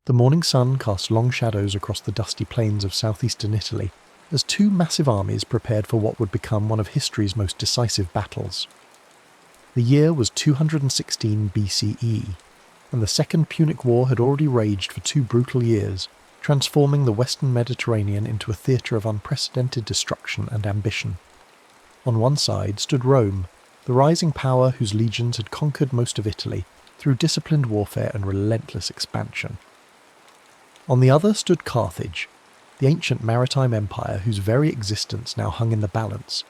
The morning sun cast long shadows across the dusty plains of southeastern Italy as two massive armies prepared for what would become one of history's most decisive battles. The year was 216 BCE, and the Second Punic War had already raged for 2 brutal years, transforming the Western Mediterranean into a theatre of unprecedented destruction and ambition. On one side stood Rome, the rising power whose legions had conquered most of Italy through disciplined warfare and relentless expansion. On the other stood Carthage, the ancient maritime empire whose very existence now hung in the balance,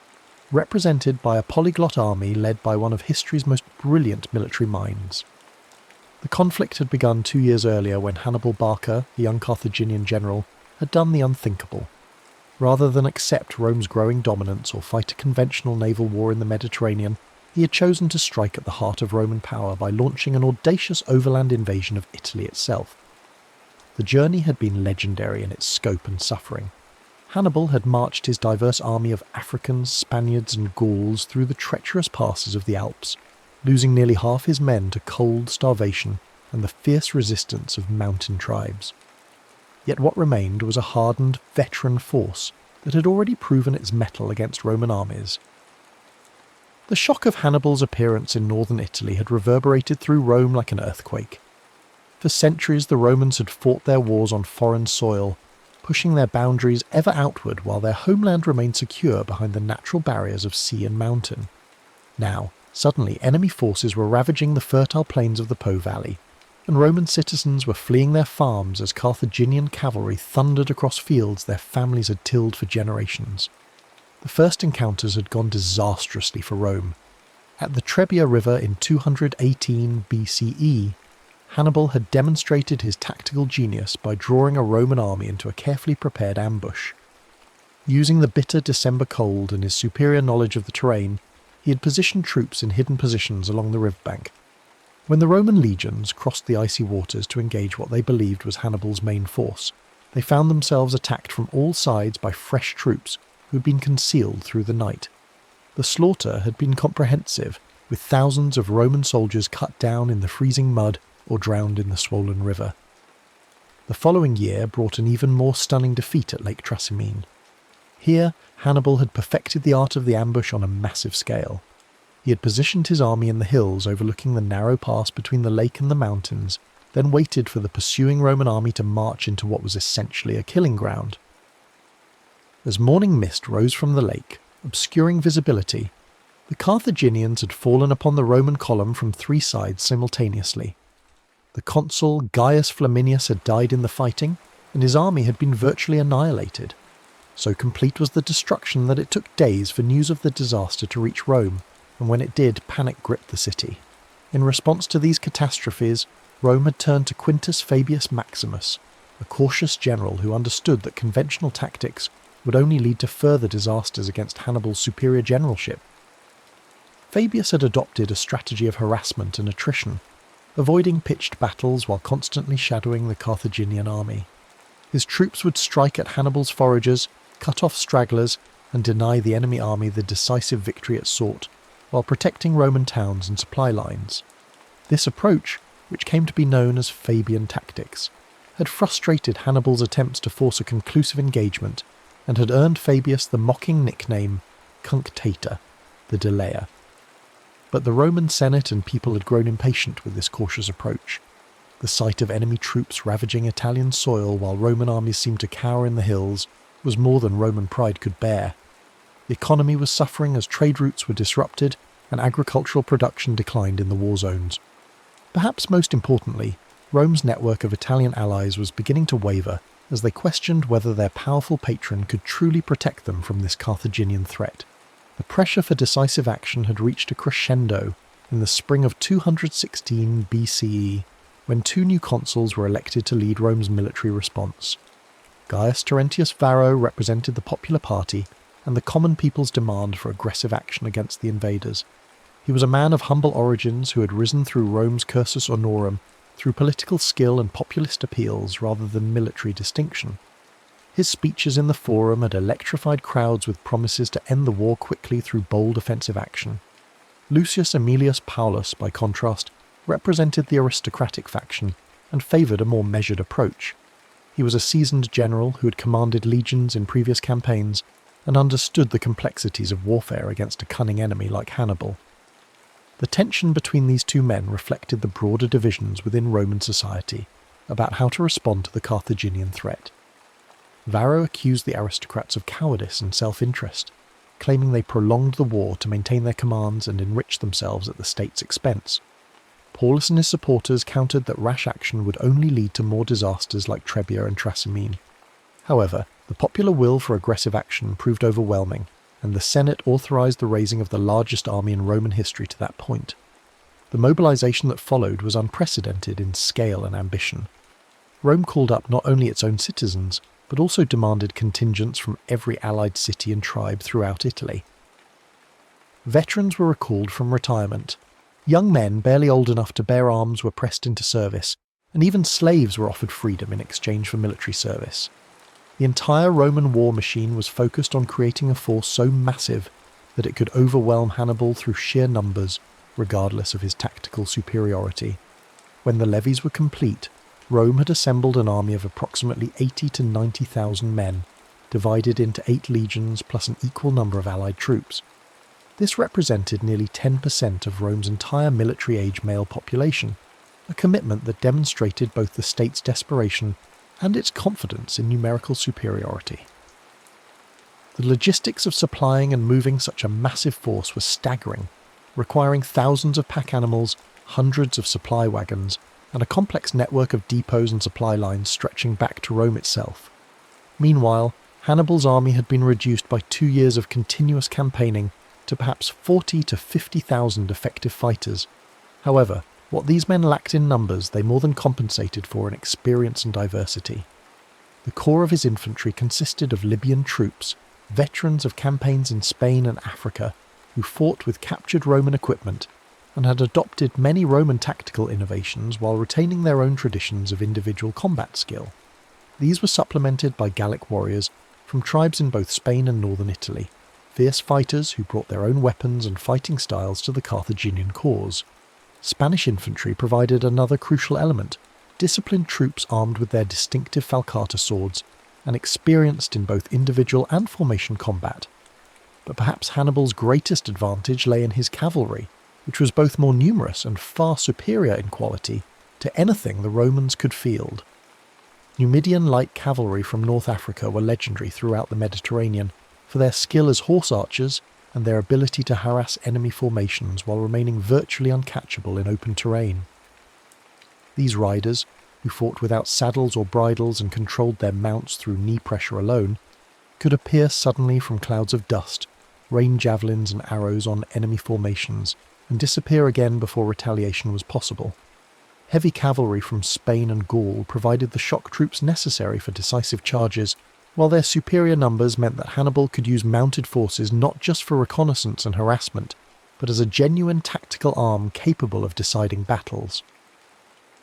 represented by a polyglot army led by one of history's most brilliant military minds. The conflict had begun 2 years earlier when Hannibal Barca, the young Carthaginian general, had done the unthinkable. Rather than accept Rome's growing dominance or fight a conventional naval war in the Mediterranean, he had chosen to strike at the heart of Roman power by launching an audacious overland invasion of Italy itself. The journey had been legendary in its scope and suffering. Hannibal had marched his diverse army of Africans, Spaniards and Gauls through the treacherous passes of the Alps, losing nearly half his men to cold, starvation, and the fierce resistance of mountain tribes. Yet what remained was a hardened, veteran force that had already proven its mettle against Roman armies. The shock of Hannibal's appearance in northern Italy had reverberated through Rome like an earthquake. For centuries the Romans had fought their wars on foreign soil, pushing their boundaries ever outward while their homeland remained secure behind the natural barriers of sea and mountain. Now, suddenly enemy forces were ravaging the fertile plains of the Po Valley, and Roman citizens were fleeing their farms as Carthaginian cavalry thundered across fields their families had tilled for generations. The first encounters had gone disastrously for Rome. At the Trebia River in 218 BCE, Hannibal had demonstrated his tactical genius by drawing a Roman army into a carefully prepared ambush. Using the bitter December cold and his superior knowledge of the terrain, he had positioned troops in hidden positions along the riverbank. When the Roman legions crossed the icy waters to engage what they believed was Hannibal's main force, they found themselves attacked from all sides by fresh troops who had been concealed through the night. The slaughter had been comprehensive, with thousands of Roman soldiers cut down in the freezing mud or drowned in the swollen river. The following year brought an even more stunning defeat at Lake Trasimene. Here, Hannibal had perfected the art of the ambush on a massive scale. He had positioned his army in the hills overlooking the narrow pass between the lake and the mountains, then waited for the pursuing Roman army to march into what was essentially a killing ground. As morning mist rose from the lake, obscuring visibility, the Carthaginians had fallen upon the Roman column from 3 sides simultaneously. The consul Gaius Flaminius had died in the fighting, and his army had been virtually annihilated. So complete was the destruction that it took days for news of the disaster to reach Rome, and when it did, panic gripped the city. In response to these catastrophes, Rome had turned to Quintus Fabius Maximus, a cautious general who understood that conventional tactics would only lead to further disasters against Hannibal's superior generalship. Fabius had adopted a strategy of harassment and attrition, avoiding pitched battles while constantly shadowing the Carthaginian army. His troops would strike at Hannibal's foragers, cut off stragglers, and deny the enemy army the decisive victory it sought, while protecting Roman towns and supply lines. This approach, which came to be known as Fabian tactics, had frustrated Hannibal's attempts to force a conclusive engagement, and had earned Fabius the mocking nickname Cunctator, the delayer. But the Roman Senate and people had grown impatient with this cautious approach. The sight of enemy troops ravaging Italian soil while Roman armies seemed to cower in the hills was more than Roman pride could bear. The economy was suffering as trade routes were disrupted and agricultural production declined in the war zones. Perhaps most importantly, Rome's network of Italian allies was beginning to waver as they questioned whether their powerful patron could truly protect them from this Carthaginian threat. The pressure for decisive action had reached a crescendo in the spring of 216 BCE, when 2 new consuls were elected to lead Rome's military response. Gaius Terentius Varro represented the popular party and the common people's demand for aggressive action against the invaders. He was a man of humble origins who had risen through Rome's cursus honorum through political skill and populist appeals rather than military distinction. His speeches in the Forum had electrified crowds with promises to end the war quickly through bold offensive action. Lucius Aemilius Paulus, by contrast, represented the aristocratic faction and favoured a more measured approach. He was a seasoned general who had commanded legions in previous campaigns and understood the complexities of warfare against a cunning enemy like Hannibal. The tension between these two men reflected the broader divisions within Roman society about how to respond to the Carthaginian threat. Varro accused the aristocrats of cowardice and self-interest, claiming they prolonged the war to maintain their commands and enrich themselves at the state's expense. Paulus and his supporters countered that rash action would only lead to more disasters like Trebia and Trasimene. However, the popular will for aggressive action proved overwhelming, and the Senate authorized the raising of the largest army in Roman history to that point. The mobilization that followed was unprecedented in scale and ambition. Rome called up not only its own citizens, but also demanded contingents from every allied city and tribe throughout Italy. Veterans were recalled from retirement. Young men barely old enough to bear arms were pressed into service, and even slaves were offered freedom in exchange for military service. The entire Roman war machine was focused on creating a force so massive that it could overwhelm Hannibal through sheer numbers, regardless of his tactical superiority. When the levies were complete, Rome had assembled an army of approximately 80 to 90,000 men, divided into 8 legions plus an equal number of allied troops. This represented nearly 10% of Rome's entire military-age male population, a commitment that demonstrated both the state's desperation and its confidence in numerical superiority. The logistics of supplying and moving such a massive force was staggering, requiring thousands of pack animals, hundreds of supply wagons, and a complex network of depots and supply lines stretching back to Rome itself. Meanwhile, Hannibal's army had been reduced by 2 years of continuous campaigning to perhaps 40 to 50,000 effective fighters. However, what these men lacked in numbers they more than compensated for in experience and diversity. The core of his infantry consisted of Libyan troops, veterans of campaigns in Spain and Africa, who fought with captured Roman equipment and had adopted many Roman tactical innovations while retaining their own traditions of individual combat skill. These were supplemented by Gallic warriors from tribes in both Spain and northern Italy, fierce fighters who brought their own weapons and fighting styles to the Carthaginian cause. Spanish infantry provided another crucial element, disciplined troops armed with their distinctive falcata swords and experienced in both individual and formation combat. But perhaps Hannibal's greatest advantage lay in his cavalry, which was both more numerous and far superior in quality to anything the Romans could field. Numidian light cavalry from North Africa were legendary throughout the Mediterranean for their skill as horse archers and their ability to harass enemy formations while remaining virtually uncatchable in open terrain. These riders, who fought without saddles or bridles and controlled their mounts through knee pressure alone, could appear suddenly from clouds of dust, rain javelins and arrows on enemy formations, and disappear again before retaliation was possible. Heavy cavalry from Spain and Gaul provided the shock troops necessary for decisive charges, while their superior numbers meant that Hannibal could use mounted forces not just for reconnaissance and harassment, but as a genuine tactical arm capable of deciding battles.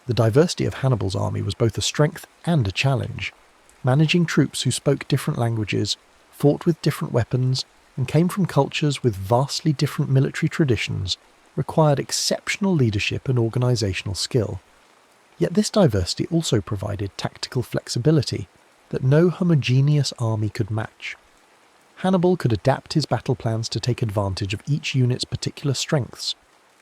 The diversity of Hannibal's army was both a strength and a challenge. Managing troops who spoke different languages, fought with different weapons, and came from cultures with vastly different military traditions required exceptional leadership and organisational skill. Yet this diversity also provided tactical flexibility that no homogeneous army could match. Hannibal could adapt his battle plans to take advantage of each unit's particular strengths,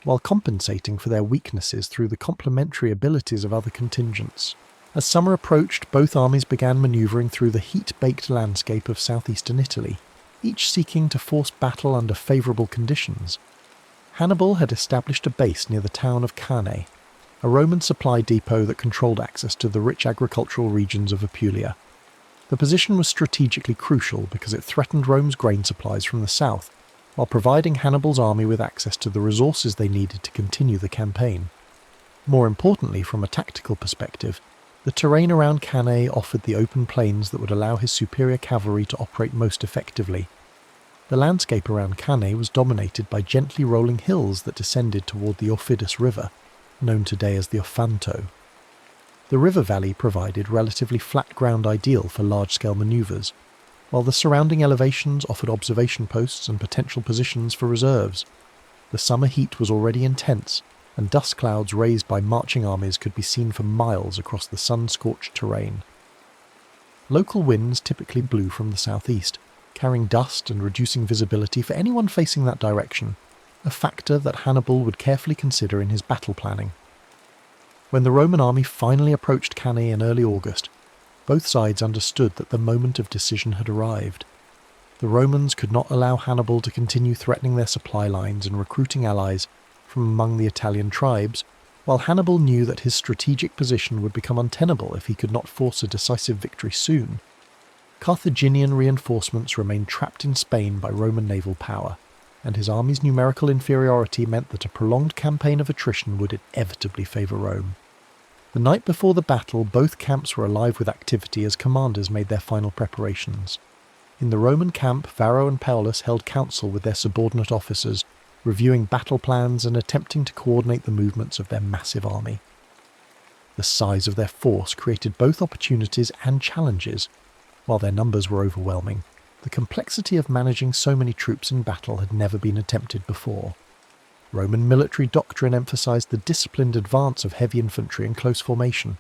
while compensating for their weaknesses through the complementary abilities of other contingents. As summer approached, both armies began manoeuvring through the heat-baked landscape of southeastern Italy, each seeking to force battle under favourable conditions. Hannibal had established a base near the town of Cannae, a Roman supply depot that controlled access to the rich agricultural regions of Apulia. The position was strategically crucial because it threatened Rome's grain supplies from the south, while providing Hannibal's army with access to the resources they needed to continue the campaign. More importantly, from a tactical perspective, the terrain around Cannae offered the open plains that would allow his superior cavalry to operate most effectively. The landscape around Cannae was dominated by gently rolling hills that descended toward the Aufidus River, known today as the Ofanto. The river valley provided relatively flat ground ideal for large-scale manoeuvres, while the surrounding elevations offered observation posts and potential positions for reserves. The summer heat was already intense, and dust clouds raised by marching armies could be seen for miles across the sun-scorched terrain. Local winds typically blew from the southeast, carrying dust and reducing visibility for anyone facing that direction, a factor that Hannibal would carefully consider in his battle planning. When the Roman army finally approached Cannae in early August, both sides understood that the moment of decision had arrived. The Romans could not allow Hannibal to continue threatening their supply lines and recruiting allies from among the Italian tribes, while Hannibal knew that his strategic position would become untenable if he could not force a decisive victory soon. Carthaginian reinforcements remained trapped in Spain by Roman naval power, and his army's numerical inferiority meant that a prolonged campaign of attrition would inevitably favour Rome. The night before the battle, both camps were alive with activity as commanders made their final preparations. In the Roman camp, Varro and Paulus held council with their subordinate officers, reviewing battle plans and attempting to coordinate the movements of their massive army. The size of their force created both opportunities and challenges. While their numbers were overwhelming, the complexity of managing so many troops in battle had never been attempted before. Roman military doctrine emphasized the disciplined advance of heavy infantry in close formation,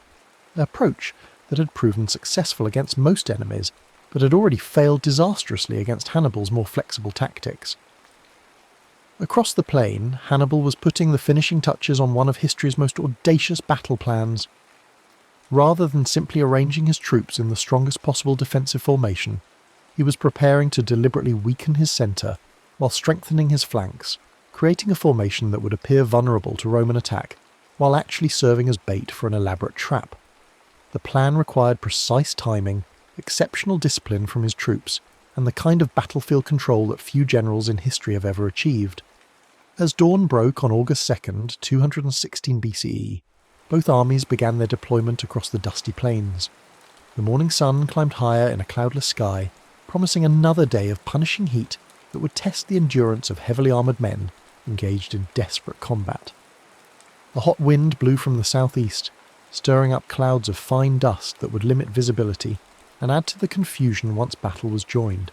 an approach that had proven successful against most enemies, but had already failed disastrously against Hannibal's more flexible tactics. Across the plain, Hannibal was putting the finishing touches on one of history's most audacious battle plans. Rather than simply arranging his troops in the strongest possible defensive formation, he was preparing to deliberately weaken his centre while strengthening his flanks, creating a formation that would appear vulnerable to Roman attack, while actually serving as bait for an elaborate trap. The plan required precise timing, exceptional discipline from his troops, and the kind of battlefield control that few generals in history have ever achieved. As dawn broke on August 2nd, 216 BCE, both armies began their deployment across the dusty plains. The morning sun climbed higher in a cloudless sky, promising another day of punishing heat that would test the endurance of heavily armoured men engaged in desperate combat. A hot wind blew from the southeast, stirring up clouds of fine dust that would limit visibility and add to the confusion once battle was joined.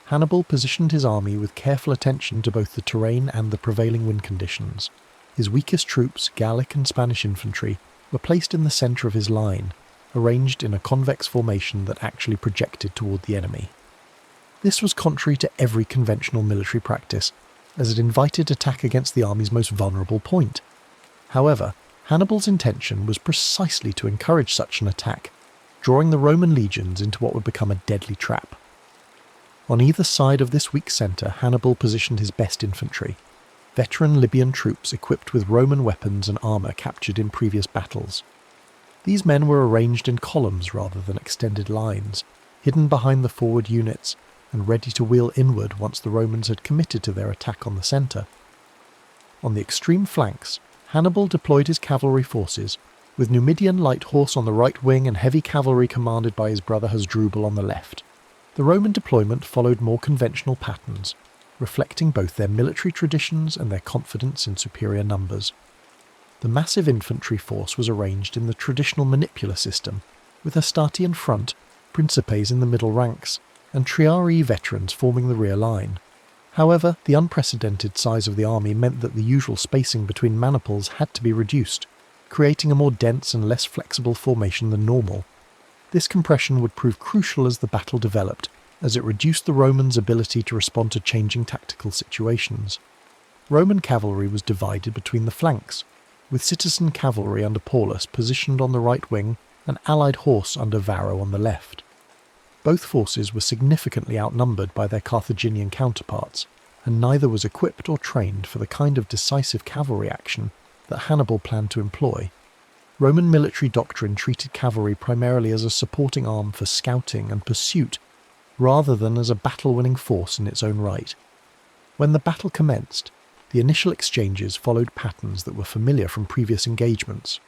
Hannibal positioned his army with careful attention to both the terrain and the prevailing wind conditions. His weakest troops, Gallic and Spanish infantry, were placed in the centre of his line, arranged in a convex formation that actually projected toward the enemy. This was contrary to every conventional military practice, as it invited attack against the army's most vulnerable point. However, Hannibal's intention was precisely to encourage such an attack, drawing the Roman legions into what would become a deadly trap. On either side of this weak centre, Hannibal positioned his best infantry, veteran Libyan troops equipped with Roman weapons and armour captured in previous battles. These men were arranged in columns rather than extended lines, hidden behind the forward units, and ready to wheel inward once the Romans had committed to their attack on the centre. On the extreme flanks, Hannibal deployed his cavalry forces, with Numidian light horse on the right wing and heavy cavalry commanded by his brother Hasdrubal on the left. The Roman deployment followed more conventional patterns, reflecting both their military traditions and their confidence in superior numbers. The massive infantry force was arranged in the traditional manipular system, with Hastati in front, Principes in the middle ranks, and Triarii veterans forming the rear line. However, the unprecedented size of the army meant that the usual spacing between maniples had to be reduced, creating a more dense and less flexible formation than normal. This compression would prove crucial as the battle developed, as it reduced the Romans' ability to respond to changing tactical situations. Roman cavalry was divided between the flanks, with citizen cavalry under Paulus positioned on the right wing and allied horse under Varro on the left. Both forces were significantly outnumbered by their Carthaginian counterparts, and neither was equipped or trained for the kind of decisive cavalry action that Hannibal planned to employ. Roman military doctrine treated cavalry primarily as a supporting arm for scouting and pursuit, rather than as a battle-winning force in its own right. When the battle commenced, the initial exchanges followed patterns that were familiar from previous engagements.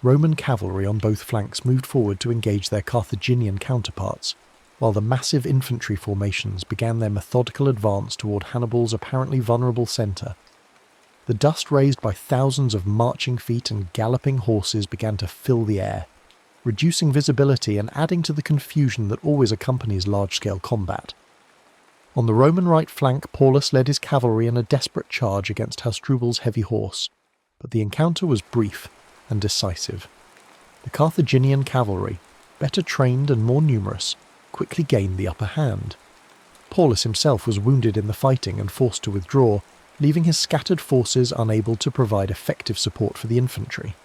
Roman cavalry on both flanks moved forward to engage their Carthaginian counterparts, while the massive infantry formations began their methodical advance toward Hannibal's apparently vulnerable centre. The dust raised by thousands of marching feet and galloping horses began to fill the air, reducing visibility and adding to the confusion that always accompanies large-scale combat. On the Roman right flank, Paulus led his cavalry in a desperate charge against Hasdrubal's heavy horse, but the encounter was brief and decisive. The Carthaginian cavalry, better trained and more numerous, quickly gained the upper hand. Paulus himself was wounded in the fighting and forced to withdraw, leaving his scattered forces unable to provide effective support for the infantry.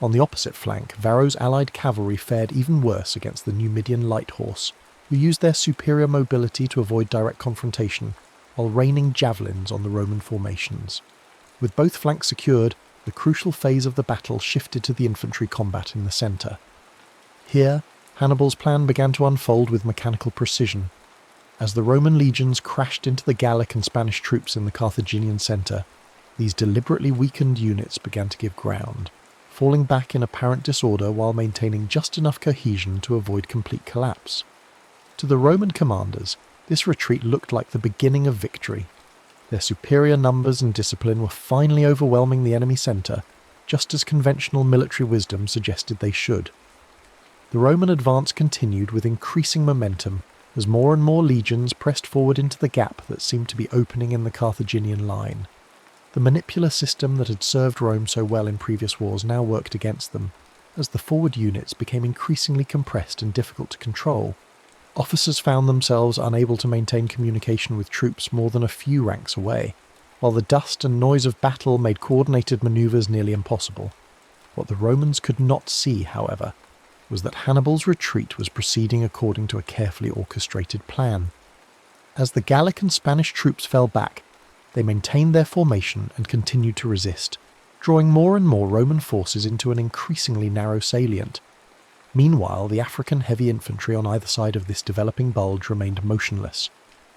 On the opposite flank, Varro's allied cavalry fared even worse against the Numidian light horse, who used their superior mobility to avoid direct confrontation, while raining javelins on the Roman formations. With both flanks secured, the crucial phase of the battle shifted to the infantry combat in the centre. Here, Hannibal's plan began to unfold with mechanical precision. As the Roman legions crashed into the Gallic and Spanish troops in the Carthaginian centre, these deliberately weakened units began to give ground, falling back in apparent disorder while maintaining just enough cohesion to avoid complete collapse. To the Roman commanders, this retreat looked like the beginning of victory. Their superior numbers and discipline were finally overwhelming the enemy centre, just as conventional military wisdom suggested they should. The Roman advance continued with increasing momentum as more and more legions pressed forward into the gap that seemed to be opening in the Carthaginian line. The manipular system that had served Rome so well in previous wars now worked against them, as the forward units became increasingly compressed and difficult to control. Officers found themselves unable to maintain communication with troops more than a few ranks away, while the dust and noise of battle made coordinated manoeuvres nearly impossible. What the Romans could not see, however, was that Hannibal's retreat was proceeding according to a carefully orchestrated plan. As the Gallic and Spanish troops fell back, they maintained their formation and continued to resist, drawing more and more Roman forces into an increasingly narrow salient. Meanwhile, the African heavy infantry on either side of this developing bulge remained motionless,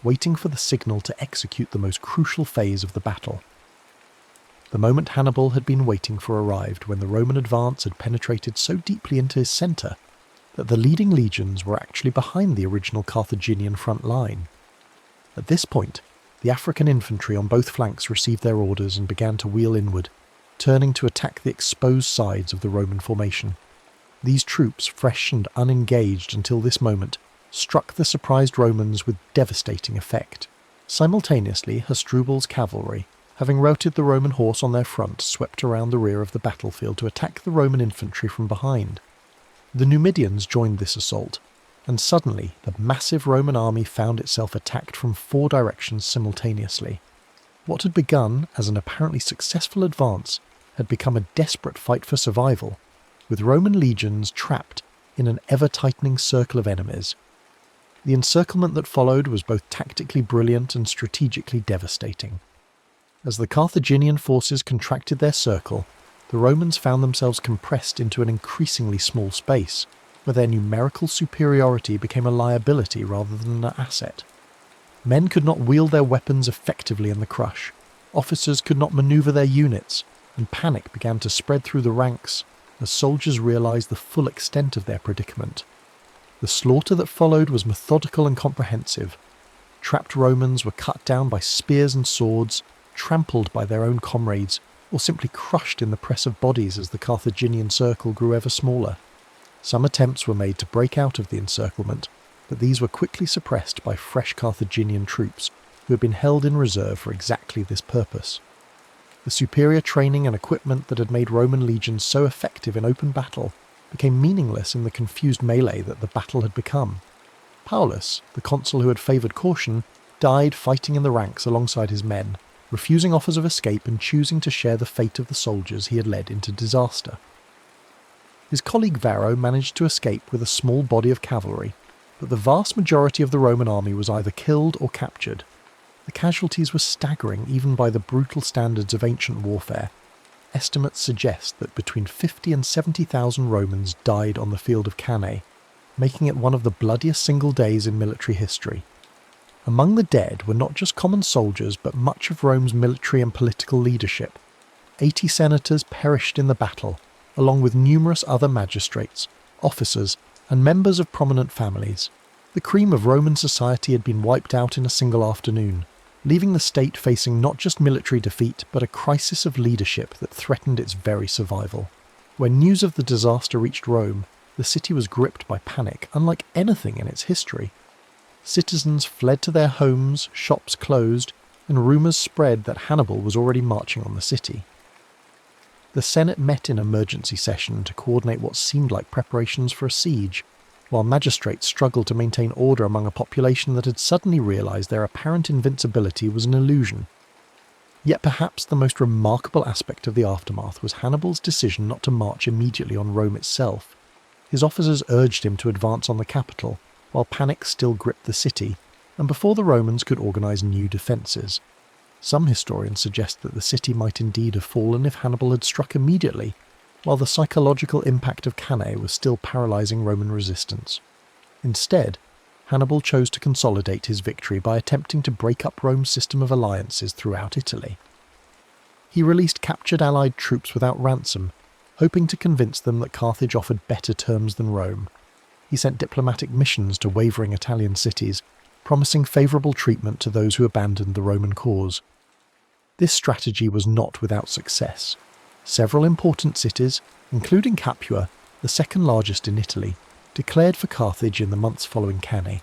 waiting for the signal to execute the most crucial phase of the battle. The moment Hannibal had been waiting for arrived when the Roman advance had penetrated so deeply into his centre that the leading legions were actually behind the original Carthaginian front line. At this point, the African infantry on both flanks received their orders and began to wheel inward, turning to attack the exposed sides of the Roman formation. These troops, fresh and unengaged until this moment, struck the surprised Romans with devastating effect. Simultaneously, Hasdrubal's cavalry, having routed the Roman horse on their front, swept around the rear of the battlefield to attack the Roman infantry from behind. The Numidians joined this assault, and suddenly the massive Roman army found itself attacked from 4 directions simultaneously. What had begun as an apparently successful advance had become a desperate fight for survival, with Roman legions trapped in an ever-tightening circle of enemies. The encirclement that followed was both tactically brilliant and strategically devastating. As the Carthaginian forces contracted their circle, the Romans found themselves compressed into an increasingly small space, where their numerical superiority became a liability rather than an asset. Men could not wield their weapons effectively in the crush, officers could not maneuver their units, and panic began to spread through the ranks as soldiers realized the full extent of their predicament. The slaughter that followed was methodical and comprehensive. Trapped Romans were cut down by spears and swords, trampled by their own comrades, or simply crushed in the press of bodies as the Carthaginian circle grew ever smaller. Some attempts were made to break out of the encirclement, but these were quickly suppressed by fresh Carthaginian troops who had been held in reserve for exactly this purpose. The superior training and equipment that had made Roman legions so effective in open battle became meaningless in the confused melee that the battle had become. Paulus, the consul who had favoured caution, died fighting in the ranks alongside his men, refusing offers of escape and choosing to share the fate of the soldiers he had led into disaster. His colleague Varro managed to escape with a small body of cavalry, but the vast majority of the Roman army was either killed or captured. The casualties were staggering even by the brutal standards of ancient warfare. Estimates suggest that between 50 and 70,000 Romans died on the field of Cannae, making it one of the bloodiest single days in military history. Among the dead were not just common soldiers but much of Rome's military and political leadership. 80 senators perished in the battle, along with numerous other magistrates, officers, and members of prominent families. The cream of Roman society had been wiped out in a single afternoon, leaving the state facing not just military defeat but a crisis of leadership that threatened its very survival. When news of the disaster reached Rome, the city was gripped by panic unlike anything in its history. Citizens fled to their homes, shops closed, and rumours spread that Hannibal was already marching on the city. The Senate met in emergency session to coordinate what seemed like preparations for a siege, while magistrates struggled to maintain order among a population that had suddenly realised their apparent invincibility was an illusion. Yet perhaps the most remarkable aspect of the aftermath was Hannibal's decision not to march immediately on Rome itself. His officers urged him to advance on the capital, while panic still gripped the city, and before the Romans could organise new defences. Some historians suggest that the city might indeed have fallen if Hannibal had struck immediately, while the psychological impact of Cannae was still paralysing Roman resistance. Instead, Hannibal chose to consolidate his victory by attempting to break up Rome's system of alliances throughout Italy. He released captured allied troops without ransom, hoping to convince them that Carthage offered better terms than Rome. He sent diplomatic missions to wavering Italian cities, promising favourable treatment to those who abandoned the Roman cause. This strategy was not without success. Several important cities, including Capua, the second largest in Italy, declared for Carthage in the months following Cannae.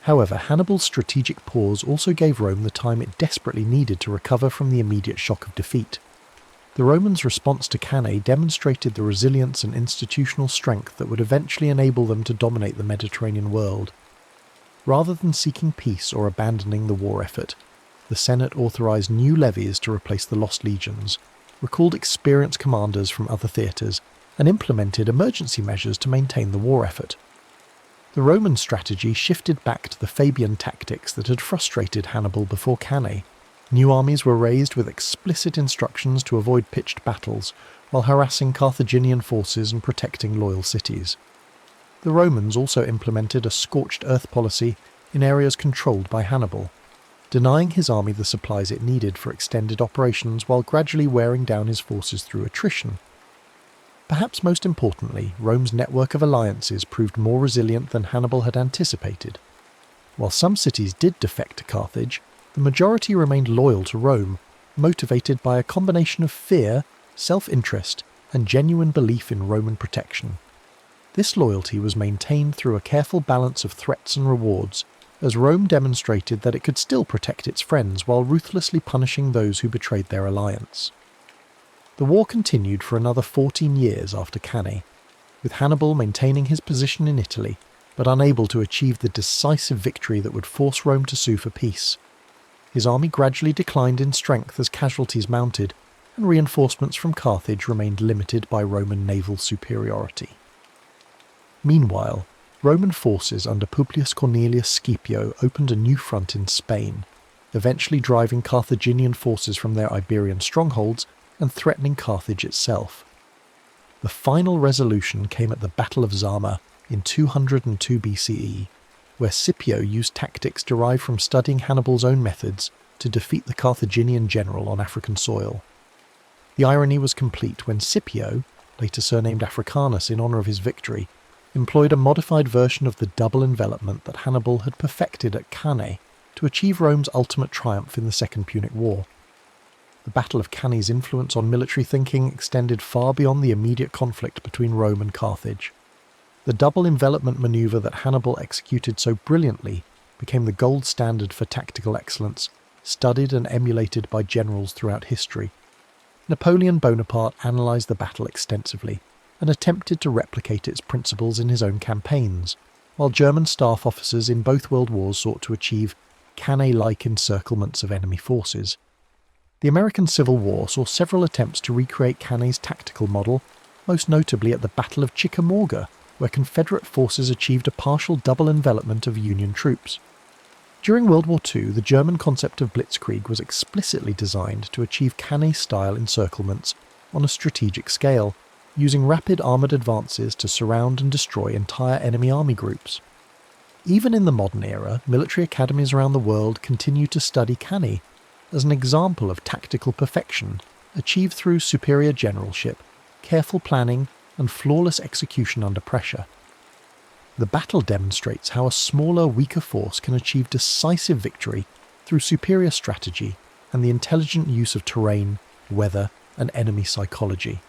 However, Hannibal's strategic pause also gave Rome the time it desperately needed to recover from the immediate shock of defeat. The Romans' response to Cannae demonstrated the resilience and institutional strength that would eventually enable them to dominate the Mediterranean world. Rather than seeking peace or abandoning the war effort, the Senate authorised new levies to replace the lost legions, recalled experienced commanders from other theatres, and implemented emergency measures to maintain the war effort. The Roman strategy shifted back to the Fabian tactics that had frustrated Hannibal before Cannae. New armies were raised with explicit instructions to avoid pitched battles, while harassing Carthaginian forces and protecting loyal cities. The Romans also implemented a scorched earth policy in areas controlled by Hannibal, denying his army the supplies it needed for extended operations while gradually wearing down his forces through attrition. Perhaps most importantly, Rome's network of alliances proved more resilient than Hannibal had anticipated. While some cities did defect to Carthage, the majority remained loyal to Rome, motivated by a combination of fear, self-interest, and genuine belief in Roman protection. This loyalty was maintained through a careful balance of threats and rewards, as Rome demonstrated that it could still protect its friends while ruthlessly punishing those who betrayed their alliance. The war continued for another 14 years after Cannae, with Hannibal maintaining his position in Italy, but unable to achieve the decisive victory that would force Rome to sue for peace. His army gradually declined in strength as casualties mounted, and reinforcements from Carthage remained limited by Roman naval superiority. Meanwhile, Roman forces under Publius Cornelius Scipio opened a new front in Spain, eventually driving Carthaginian forces from their Iberian strongholds and threatening Carthage itself. The final resolution came at the Battle of Zama in 202 BCE, where Scipio used tactics derived from studying Hannibal's own methods to defeat the Carthaginian general on African soil. The irony was complete when Scipio, later surnamed Africanus in honour of his victory, employed a modified version of the double envelopment that Hannibal had perfected at Cannae to achieve Rome's ultimate triumph in the Second Punic War. The Battle of Cannae's influence on military thinking extended far beyond the immediate conflict between Rome and Carthage. The double envelopment manoeuvre that Hannibal executed so brilliantly became the gold standard for tactical excellence, studied and emulated by generals throughout history. Napoleon Bonaparte analysed the battle extensively and attempted to replicate its principles in his own campaigns, while German staff officers in both world wars sought to achieve Cannae-like encirclements of enemy forces. The American Civil War saw several attempts to recreate Cannae's tactical model, most notably at the Battle of Chickamauga, where Confederate forces achieved a partial double envelopment of Union troops. During World War II, the German concept of blitzkrieg was explicitly designed to achieve Cannae-style encirclements on a strategic scale, using rapid armoured advances to surround and destroy entire enemy army groups. Even in the modern era, military academies around the world continue to study Cannae as an example of tactical perfection achieved through superior generalship, careful planning, and flawless execution under pressure. The battle demonstrates how a smaller, weaker force can achieve decisive victory through superior strategy and the intelligent use of terrain, weather, and enemy psychology.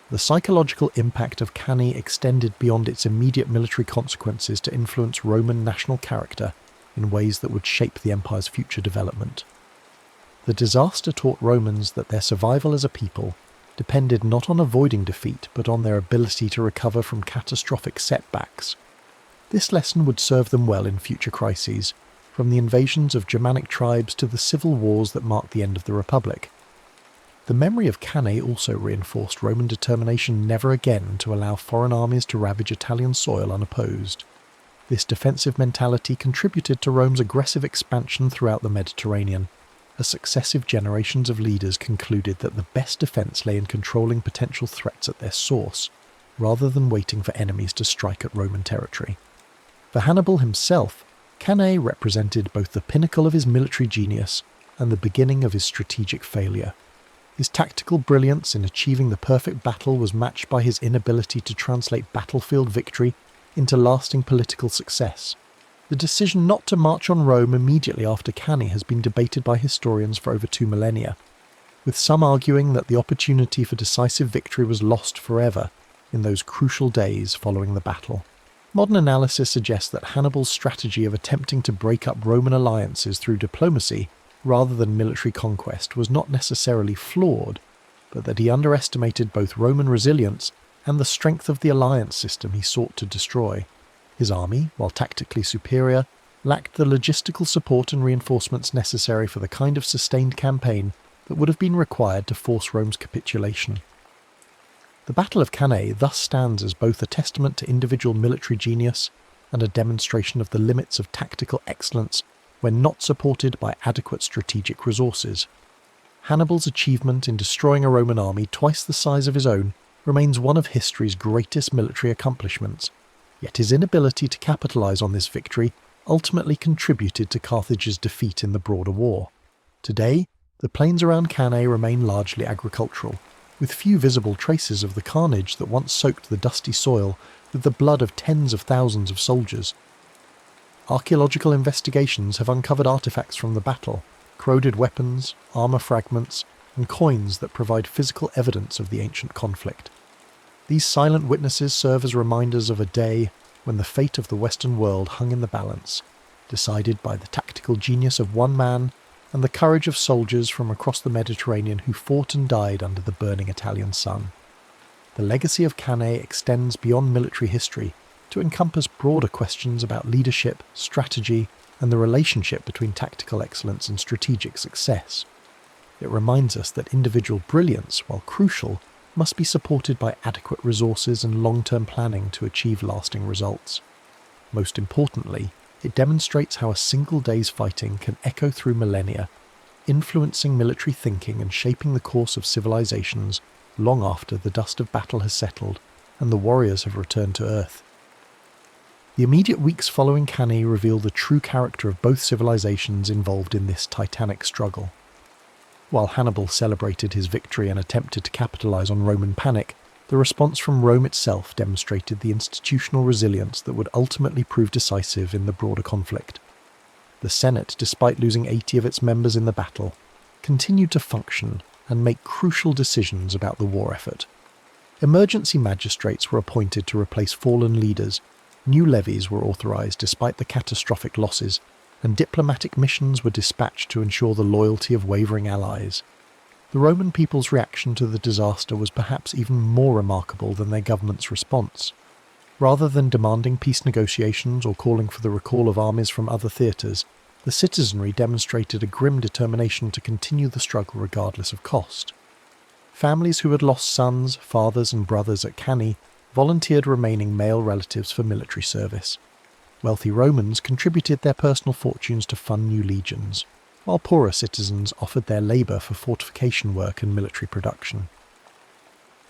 The psychological impact of Cannae extended beyond its immediate military consequences to influence Roman national character in ways that would shape the empire's future development. The disaster taught Romans that their survival as a people depended not on avoiding defeat but on their ability to recover from catastrophic setbacks. This lesson would serve them well in future crises, from the invasions of Germanic tribes to the civil wars that marked the end of the Republic. The memory of Cannae also reinforced Roman determination never again to allow foreign armies to ravage Italian soil unopposed. This defensive mentality contributed to Rome's aggressive expansion throughout the Mediterranean, as successive generations of leaders concluded that the best defence lay in controlling potential threats at their source, rather than waiting for enemies to strike at Roman territory. For Hannibal himself, Cannae represented both the pinnacle of his military genius and the beginning of his strategic failure. His tactical brilliance in achieving the perfect battle was matched by his inability to translate battlefield victory into lasting political success. The decision not to march on Rome immediately after Cannae has been debated by historians for over 2 millennia, with some arguing that the opportunity for decisive victory was lost forever in those crucial days following the battle. Modern analysis suggests that Hannibal's strategy of attempting to break up Roman alliances through diplomacy rather than military conquest was not necessarily flawed, but that he underestimated both Roman resilience and the strength of the alliance system he sought to destroy. His army, while tactically superior, lacked the logistical support and reinforcements necessary for the kind of sustained campaign that would have been required to force Rome's capitulation. The Battle of Cannae thus stands as both a testament to individual military genius and a demonstration of the limits of tactical excellence when not supported by adequate strategic resources. Hannibal's achievement in destroying a Roman army twice the size of his own remains one of history's greatest military accomplishments, yet his inability to capitalise on this victory ultimately contributed to Carthage's defeat in the broader war. Today, the plains around Cannae remain largely agricultural, with few visible traces of the carnage that once soaked the dusty soil with the blood of tens of thousands of soldiers. Archaeological investigations have uncovered artefacts from the battle, corroded weapons, armour fragments, and coins that provide physical evidence of the ancient conflict. These silent witnesses serve as reminders of a day when the fate of the Western world hung in the balance, decided by the tactical genius of one man and the courage of soldiers from across the Mediterranean who fought and died under the burning Italian sun. The legacy of Cannae extends beyond military history to encompass broader questions about leadership, strategy, and the relationship between tactical excellence and strategic success. It reminds us that individual brilliance, while crucial, must be supported by adequate resources and long-term planning to achieve lasting results. Most importantly, it demonstrates how a single day's fighting can echo through millennia, influencing military thinking and shaping the course of civilizations long after the dust of battle has settled and the warriors have returned to Earth. The immediate weeks following Cannae reveal the true character of both civilizations involved in this titanic struggle. While Hannibal celebrated his victory and attempted to capitalize on Roman panic, the response from Rome itself demonstrated the institutional resilience that would ultimately prove decisive in the broader conflict. The Senate, despite losing 80 of its members in the battle, continued to function and make crucial decisions about the war effort. Emergency magistrates were appointed to replace fallen leaders, new levies were authorized despite the catastrophic losses, and diplomatic missions were dispatched to ensure the loyalty of wavering allies. The Roman people's reaction to the disaster was perhaps even more remarkable than their government's response. Rather than demanding peace negotiations or calling for the recall of armies from other theatres, the citizenry demonstrated a grim determination to continue the struggle regardless of cost. Families who had lost sons, fathers and brothers at Cannae volunteered remaining male relatives for military service. Wealthy Romans contributed their personal fortunes to fund new legions, while poorer citizens offered their labour for fortification work and military production.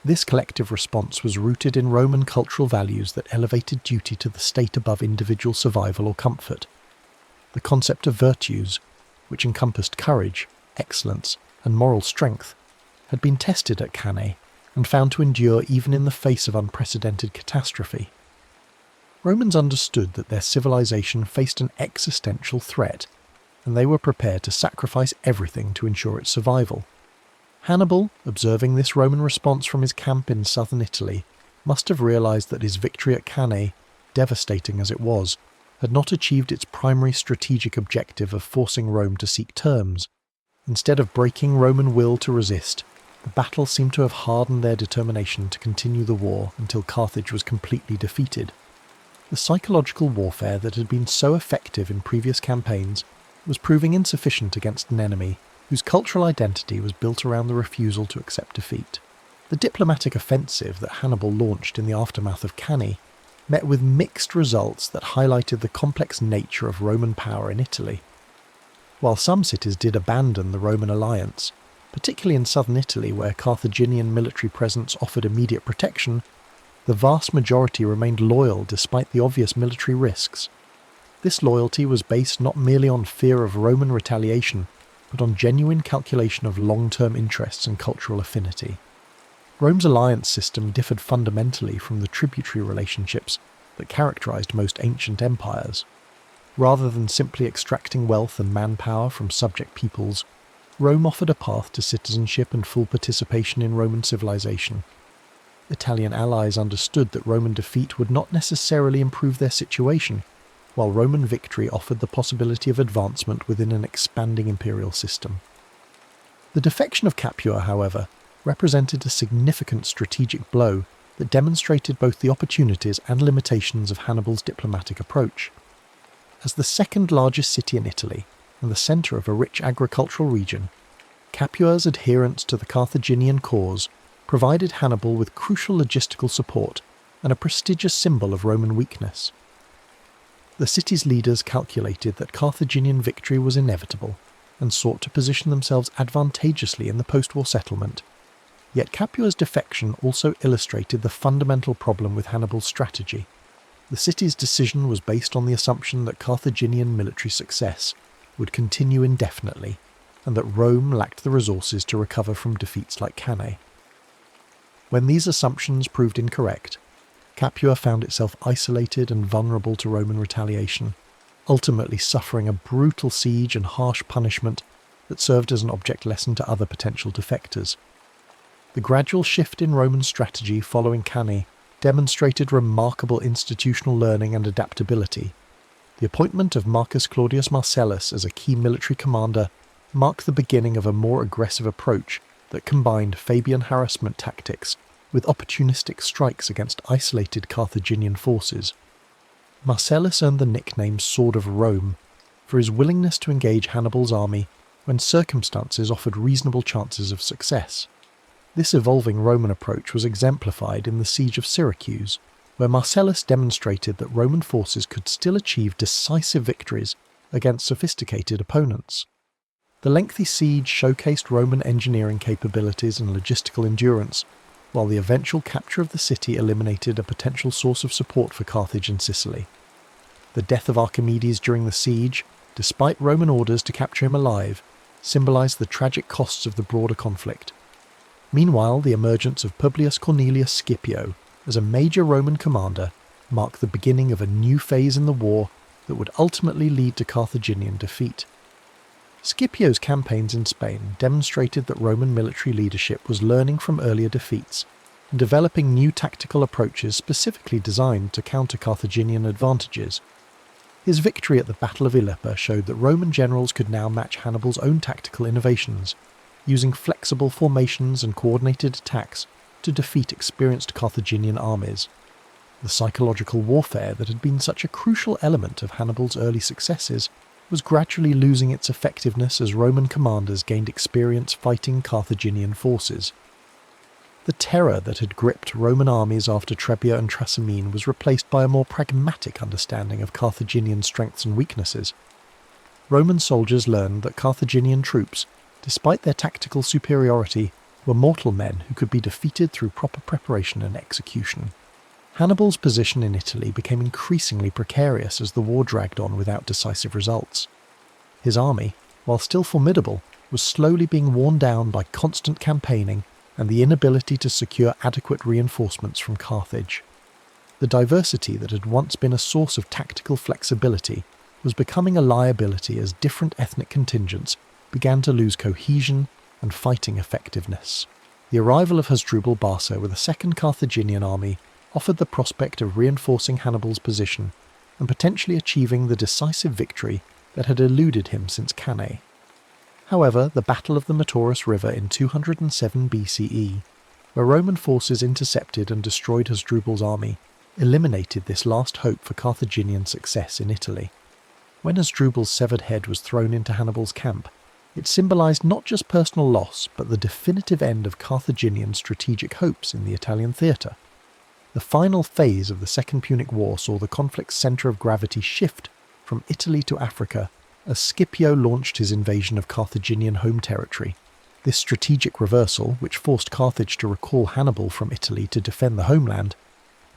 This collective response was rooted in Roman cultural values that elevated duty to the state above individual survival or comfort. The concept of virtues, which encompassed courage, excellence, and moral strength, had been tested at Cannae and found to endure even in the face of unprecedented catastrophe. Romans understood that their civilization faced an existential threat, and they were prepared to sacrifice everything to ensure its survival. Hannibal, observing this Roman response from his camp in southern Italy, must have realized that his victory at Cannae, devastating as it was, had not achieved its primary strategic objective of forcing Rome to seek terms. Instead of breaking Roman will to resist, the battle seemed to have hardened their determination to continue the war until Carthage was completely defeated. The psychological warfare that had been so effective in previous campaigns was proving insufficient against an enemy whose cultural identity was built around the refusal to accept defeat. The diplomatic offensive that Hannibal launched in the aftermath of Cannae met with mixed results that highlighted the complex nature of Roman power in Italy. While some cities did abandon the Roman alliance, particularly in southern Italy where Carthaginian military presence offered immediate protection, the vast majority remained loyal despite the obvious military risks. This loyalty was based not merely on fear of Roman retaliation, but on genuine calculation of long-term interests and cultural affinity. Rome's alliance system differed fundamentally from the tributary relationships that characterized most ancient empires. Rather than simply extracting wealth and manpower from subject peoples, Rome offered a path to citizenship and full participation in Roman civilization. Italian allies understood that Roman defeat would not necessarily improve their situation, while Roman victory offered the possibility of advancement within an expanding imperial system. The defection of Capua, however, represented a significant strategic blow that demonstrated both the opportunities and limitations of Hannibal's diplomatic approach. As the second largest city in Italy and the centre of a rich agricultural region, Capua's adherence to the Carthaginian cause provided Hannibal with crucial logistical support and a prestigious symbol of Roman weakness. The city's leaders calculated that Carthaginian victory was inevitable and sought to position themselves advantageously in the post-war settlement. Yet Capua's defection also illustrated the fundamental problem with Hannibal's strategy. The city's decision was based on the assumption that Carthaginian military success would continue indefinitely, and that Rome lacked the resources to recover from defeats like Cannae. When these assumptions proved incorrect, Capua found itself isolated and vulnerable to Roman retaliation, ultimately suffering a brutal siege and harsh punishment that served as an object lesson to other potential defectors. The gradual shift in Roman strategy following Cannae demonstrated remarkable institutional learning and adaptability. The appointment of Marcus Claudius Marcellus as a key military commander marked the beginning of a more aggressive approach that combined Fabian harassment tactics with opportunistic strikes against isolated Carthaginian forces. Marcellus earned the nickname Sword of Rome for his willingness to engage Hannibal's army when circumstances offered reasonable chances of success. This evolving Roman approach was exemplified in the Siege of Syracuse, where Marcellus demonstrated that Roman forces could still achieve decisive victories against sophisticated opponents. The lengthy siege showcased Roman engineering capabilities and logistical endurance, while the eventual capture of the city eliminated a potential source of support for Carthage and Sicily. The death of Archimedes during the siege, despite Roman orders to capture him alive, symbolized the tragic costs of the broader conflict. Meanwhile, the emergence of Publius Cornelius Scipio as a major Roman commander marked the beginning of a new phase in the war that would ultimately lead to Carthaginian defeat. Scipio's campaigns in Spain demonstrated that Roman military leadership was learning from earlier defeats and developing new tactical approaches specifically designed to counter Carthaginian advantages. His victory at the Battle of Ilipa showed that Roman generals could now match Hannibal's own tactical innovations, using flexible formations and coordinated attacks to defeat experienced Carthaginian armies. The psychological warfare that had been such a crucial element of Hannibal's early successes was gradually losing its effectiveness as Roman commanders gained experience fighting Carthaginian forces. The terror that had gripped Roman armies after Trebia and Trasimene was replaced by a more pragmatic understanding of Carthaginian strengths and weaknesses. Roman soldiers learned that Carthaginian troops, despite their tactical superiority, were mortal men who could be defeated through proper preparation and execution. Hannibal's position in Italy became increasingly precarious as the war dragged on without decisive results. His army, while still formidable, was slowly being worn down by constant campaigning and the inability to secure adequate reinforcements from Carthage. The diversity that had once been a source of tactical flexibility was becoming a liability as different ethnic contingents began to lose cohesion and fighting effectiveness. The arrival of Hasdrubal Barca with a second Carthaginian army offered the prospect of reinforcing Hannibal's position and potentially achieving the decisive victory that had eluded him since Cannae. However, the Battle of the Metaurus River in 207 BCE, where Roman forces intercepted and destroyed Hasdrubal's army, eliminated this last hope for Carthaginian success in Italy. When Hasdrubal's severed head was thrown into Hannibal's camp, it symbolised not just personal loss, but the definitive end of Carthaginian strategic hopes in the Italian theatre. The final phase of the Second Punic War saw the conflict's centre of gravity shift from Italy to Africa as Scipio launched his invasion of Carthaginian home territory. This strategic reversal, which forced Carthage to recall Hannibal from Italy to defend the homeland,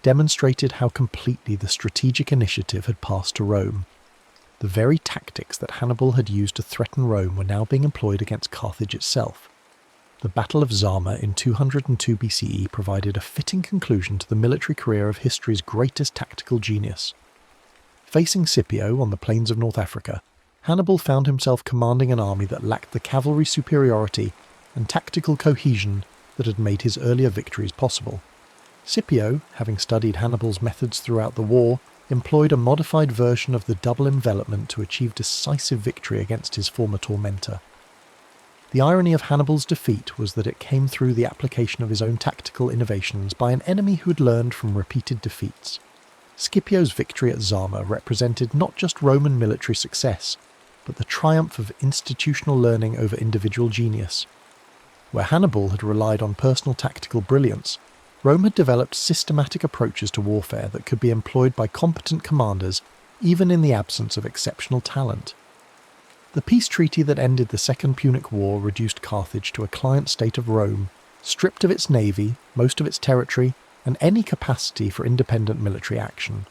demonstrated how completely the strategic initiative had passed to Rome. The very tactics that Hannibal had used to threaten Rome were now being employed against Carthage itself. The Battle of Zama in 202 BCE provided a fitting conclusion to the military career of history's greatest tactical genius. Facing Scipio on the plains of North Africa, Hannibal found himself commanding an army that lacked the cavalry superiority and tactical cohesion that had made his earlier victories possible. Scipio, having studied Hannibal's methods throughout the war, employed a modified version of the double envelopment to achieve decisive victory against his former tormentor. The irony of Hannibal's defeat was that it came through the application of his own tactical innovations by an enemy who had learned from repeated defeats. Scipio's victory at Zama represented not just Roman military success, but the triumph of institutional learning over individual genius. Where Hannibal had relied on personal tactical brilliance, Rome had developed systematic approaches to warfare that could be employed by competent commanders even in the absence of exceptional talent. The peace treaty that ended the Second Punic War reduced Carthage to a client state of Rome, stripped of its navy, most of its territory, and any capacity for independent military action.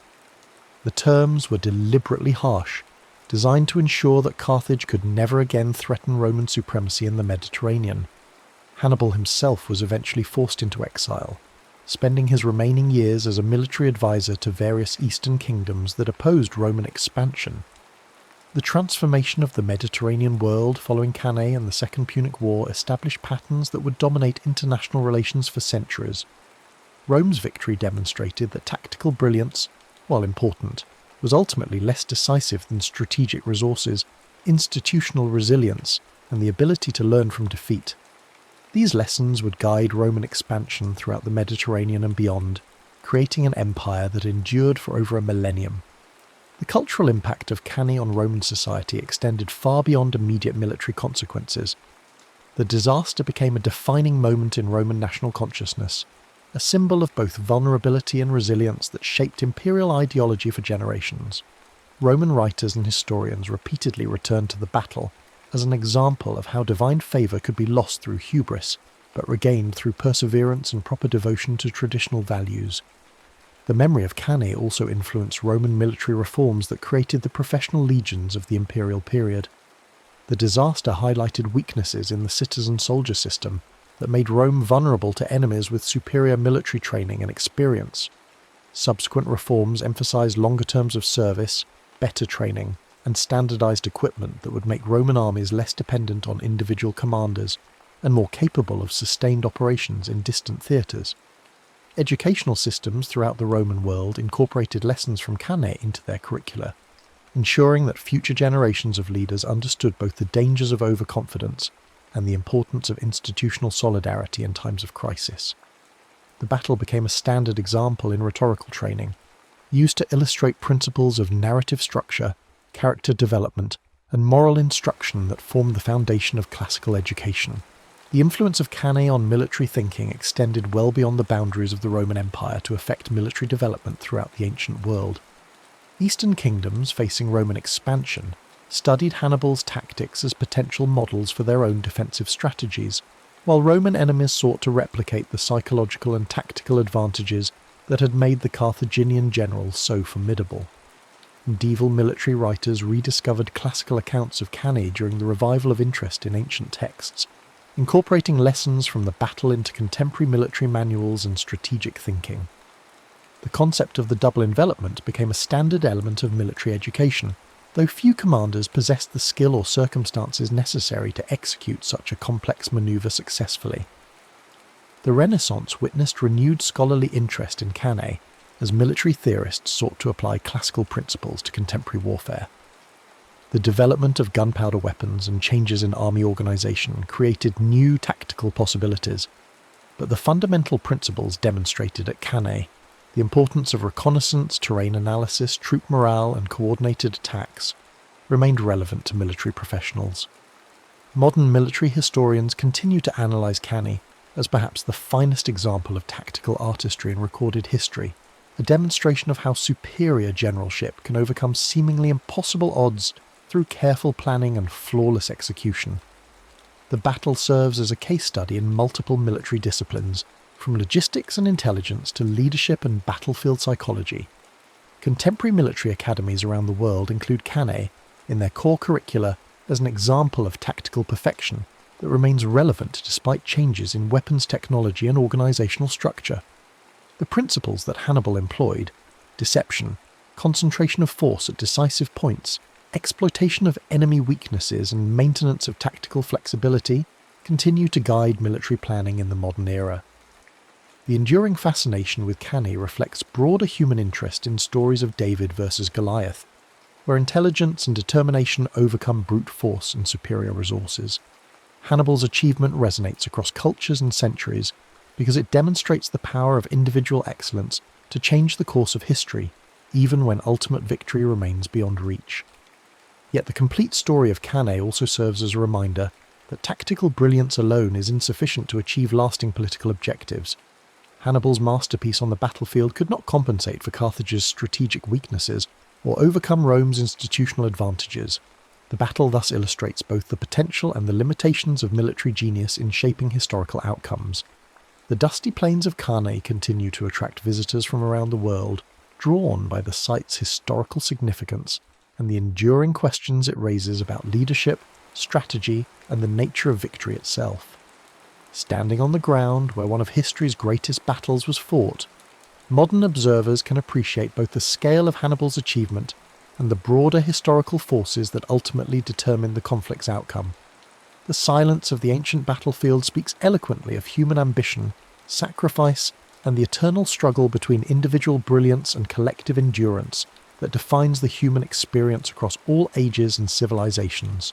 The terms were deliberately harsh, designed to ensure that Carthage could never again threaten Roman supremacy in the Mediterranean. Hannibal himself was eventually forced into exile, spending his remaining years as a military advisor to various eastern kingdoms that opposed Roman expansion. The transformation of the Mediterranean world following Cannae and the Second Punic War established patterns that would dominate international relations for centuries. Rome's victory demonstrated that tactical brilliance, while important, was ultimately less decisive than strategic resources, institutional resilience, and the ability to learn from defeat. These lessons would guide Roman expansion throughout the Mediterranean and beyond, creating an empire that endured for over a millennium. The cultural impact of Cannae on Roman society extended far beyond immediate military consequences. The disaster became a defining moment in Roman national consciousness, a symbol of both vulnerability and resilience that shaped imperial ideology for generations. Roman writers and historians repeatedly returned to the battle as an example of how divine favour could be lost through hubris, but regained through perseverance and proper devotion to traditional values. The memory of Cannae also influenced Roman military reforms that created the professional legions of the imperial period. The disaster highlighted weaknesses in the citizen-soldier system that made Rome vulnerable to enemies with superior military training and experience. Subsequent reforms emphasized longer terms of service, better training, and standardized equipment that would make Roman armies less dependent on individual commanders and more capable of sustained operations in distant theatres. Educational systems throughout the Roman world incorporated lessons from Cannae into their curricula, ensuring that future generations of leaders understood both the dangers of overconfidence and the importance of institutional solidarity in times of crisis. The battle became a standard example in rhetorical training, used to illustrate principles of narrative structure, character development, and moral instruction that formed the foundation of classical education. The influence of Cannae on military thinking extended well beyond the boundaries of the Roman Empire to affect military development throughout the ancient world. Eastern kingdoms facing Roman expansion studied Hannibal's tactics as potential models for their own defensive strategies, while Roman enemies sought to replicate the psychological and tactical advantages that had made the Carthaginian general so formidable. Medieval military writers rediscovered classical accounts of Cannae during the revival of interest in ancient texts, incorporating lessons from the battle into contemporary military manuals and strategic thinking. The concept of the double envelopment became a standard element of military education, though few commanders possessed the skill or circumstances necessary to execute such a complex manoeuvre successfully. The Renaissance witnessed renewed scholarly interest in Cannae as military theorists sought to apply classical principles to contemporary warfare. The development of gunpowder weapons and changes in army organisation created new tactical possibilities, but the fundamental principles demonstrated at Cannae, the importance of reconnaissance, terrain analysis, troop morale and coordinated attacks, remained relevant to military professionals. Modern military historians continue to analyse Cannae as perhaps the finest example of tactical artistry in recorded history, a demonstration of how superior generalship can overcome seemingly impossible odds through careful planning and flawless execution. The battle serves as a case study in multiple military disciplines, from logistics and intelligence to leadership and battlefield psychology. Contemporary military academies around the world include Cannae in their core curricula as an example of tactical perfection that remains relevant despite changes in weapons technology and organisational structure. The principles that Hannibal employed, deception, concentration of force at decisive points, exploitation of enemy weaknesses and maintenance of tactical flexibility, continue to guide military planning in the modern era. The enduring fascination with Cannae reflects broader human interest in stories of David versus Goliath, where intelligence and determination overcome brute force and superior resources. Hannibal's achievement resonates across cultures and centuries because it demonstrates the power of individual excellence to change the course of history, even when ultimate victory remains beyond reach. Yet the complete story of Cannae also serves as a reminder that tactical brilliance alone is insufficient to achieve lasting political objectives. Hannibal's masterpiece on the battlefield could not compensate for Carthage's strategic weaknesses or overcome Rome's institutional advantages. The battle thus illustrates both the potential and the limitations of military genius in shaping historical outcomes. The dusty plains of Cannae continue to attract visitors from around the world, drawn by the site's historical significance and the enduring questions it raises about leadership, strategy, and the nature of victory itself. Standing on the ground where one of history's greatest battles was fought, modern observers can appreciate both the scale of Hannibal's achievement and the broader historical forces that ultimately determined the conflict's outcome. The silence of the ancient battlefield speaks eloquently of human ambition, sacrifice, and the eternal struggle between individual brilliance and collective endurance that defines the human experience across all ages and civilizations.